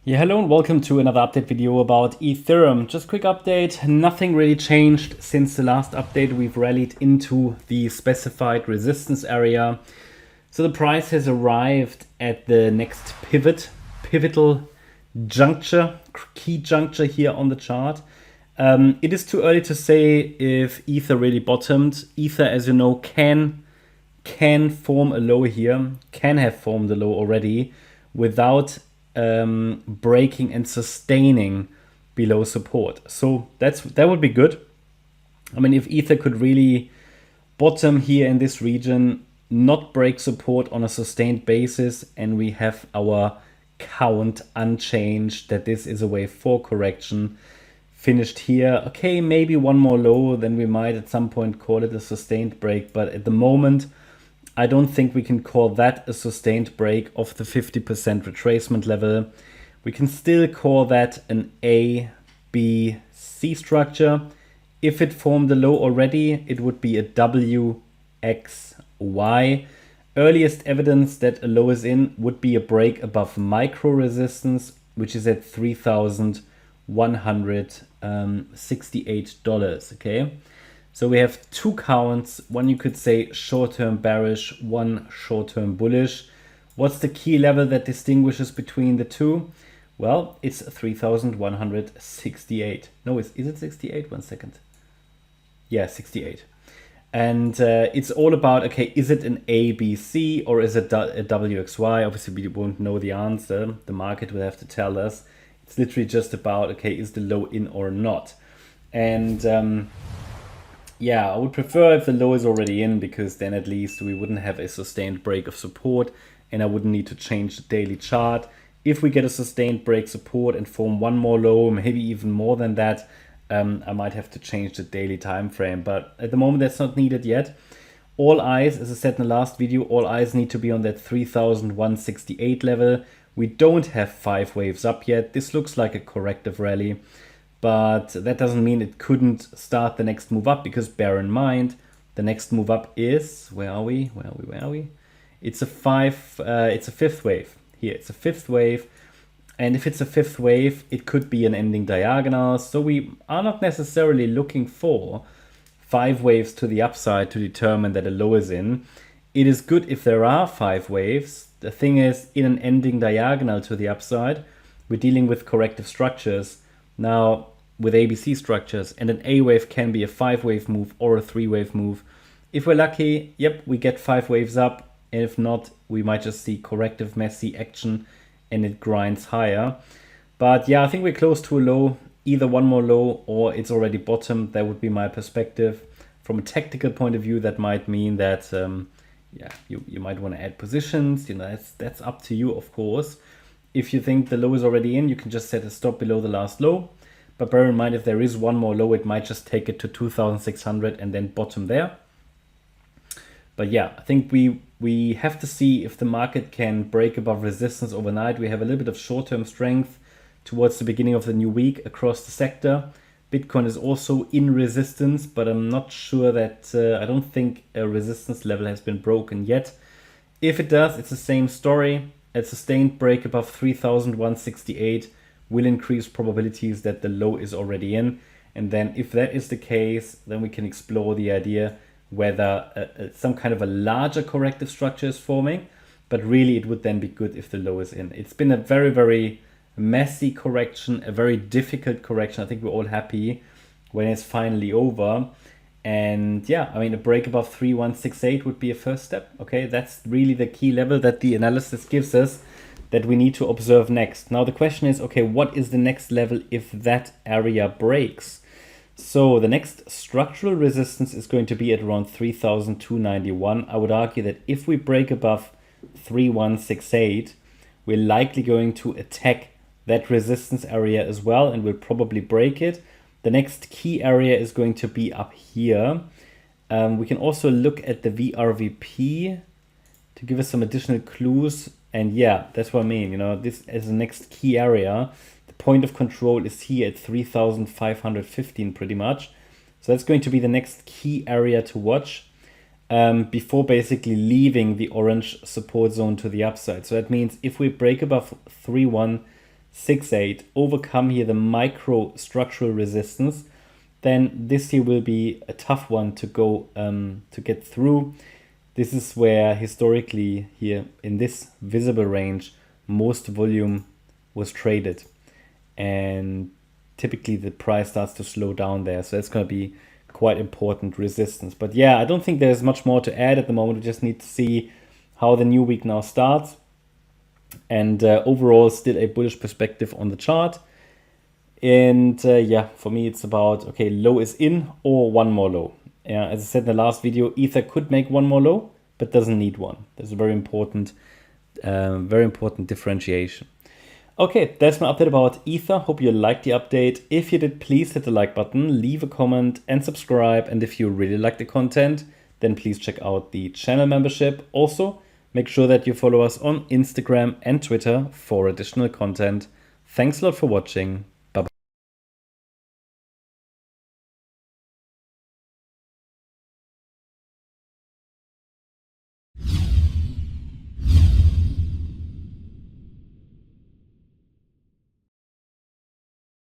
Yeah, hello and welcome to another update video about Ethereum. Just quick update, nothing really changed since the last update. We've rallied into the specified resistance area. So the price has arrived at the next pivotal juncture, key juncture here on the chart. It is too early to say if Ether really bottomed. Ether, as you know, can form a low here, can have formed a low already without breaking and sustaining below support. So that would be good. I mean, if Ether could really bottom here in this region, not break support on a sustained basis, and we have our count unchanged, that this is a wave 4 correction, finished here. Okay, maybe one more low, then we might at some point call it a sustained break. But at the moment, I don't think we can call that a sustained break of the 50% retracement level. We can still call that an A, B, C structure. If it formed a low already, it would be a W, X, Y. Earliest evidence that a low is in would be a break above micro resistance, which is at $3,168, okay? So we have two counts, one you could say short-term bearish, one short-term bullish. What's the key level that distinguishes between the two? Well, it's 3,168. No, is it 68? 1 second. Yeah, 68. And it's all about, okay, is it an A, B, C, or is it a W, X, Y? Obviously, we won't know the answer. The market will have to tell us. It's literally just about, okay, is the low in or not? And yeah, I would prefer if the low is already in, because then at least we wouldn't have a sustained break of support and I wouldn't need to change the daily chart. If we get a sustained break support and form one more low, maybe even more than that, I might have to change the daily time frame. But at the moment, that's not needed yet. All eyes, as I said in the last video, all eyes need to be on that 3,168 level. We don't have 5 waves up yet. This looks like a corrective rally. But that doesn't mean it couldn't start the next move up, because bear in mind, the next move up is, where are we? It's a fifth wave. Here, it's a fifth wave. And if it's a fifth wave, it could be an ending diagonal. So we are not necessarily looking for 5 waves to the upside to determine that a low is in. It is good if there are 5 waves. The thing is, in an ending diagonal to the upside, we're dealing with corrective structures. Now, with ABC structures, and an A wave can be a 5-wave move or a 3-wave move. If we're lucky, yep, we get 5 waves up, and if not, we might just see corrective messy action and it grinds higher. But yeah, I think we're close to a low, either one more low or it's already bottomed. That would be my perspective. From a technical point of view, that might mean that yeah, you might want to add positions. You know, that's up to you, of course. If you think the low is already in, you can just set a stop below the last low. But bear in mind, if there is one more low, it might just take it to 2,600 and then bottom there. But yeah, I think we have to see if the market can break above resistance overnight. We have a little bit of short-term strength towards the beginning of the new week across the sector. Bitcoin is also in resistance, but I'm not sure that, I don't think a resistance level has been broken yet. If it does, it's the same story. A sustained break above 3,168 will increase probabilities that the low is already in. And then if that is the case, then we can explore the idea whether some kind of a larger corrective structure is forming. But really, it would then be good if the low is in. It's been a very, very messy correction, a very difficult correction. I think we're all happy when it's finally over. And yeah, I mean, a break above 3,168 would be a first step. Okay, that's really the key level that the analysis gives us that we need to observe next. Now the question is, okay, what is the next level if that area breaks? So the next structural resistance is going to be at around 3,291. I would argue that if we break above 3,168, we're likely going to attack that resistance area as well, and we'll probably break it. The next key area is going to be up here. We can also look at the VRVP to give us some additional clues. And yeah, that's what I mean. You know, this is the next key area. The point of control is here at 3,515 pretty much. So that's going to be the next key area to watch before basically leaving the orange support zone to the upside. So that means if we break above 3,168, 6.8 overcome here the micro structural resistance, then this here will be a tough one to go to get through. This is where historically here in this visible range most volume was traded, and typically the price starts to slow down there, so that's going to be quite important resistance. But yeah, I don't think there's much more to add at the moment. We just need to see how the new week now starts, and overall still a bullish perspective on the chart. And yeah, for me it's about, okay, low is in or one more low. Yeah, as I said in the last video, Ether could make one more low, but doesn't need one. There's a very important differentiation. Okay, that's my update about Ether. Hope you liked the update. If you did, please hit the like button, leave a comment and subscribe. And if you really like the content, then please check out the channel membership. Also, make sure that you follow us on Instagram and Twitter for additional content. Thanks a lot for watching.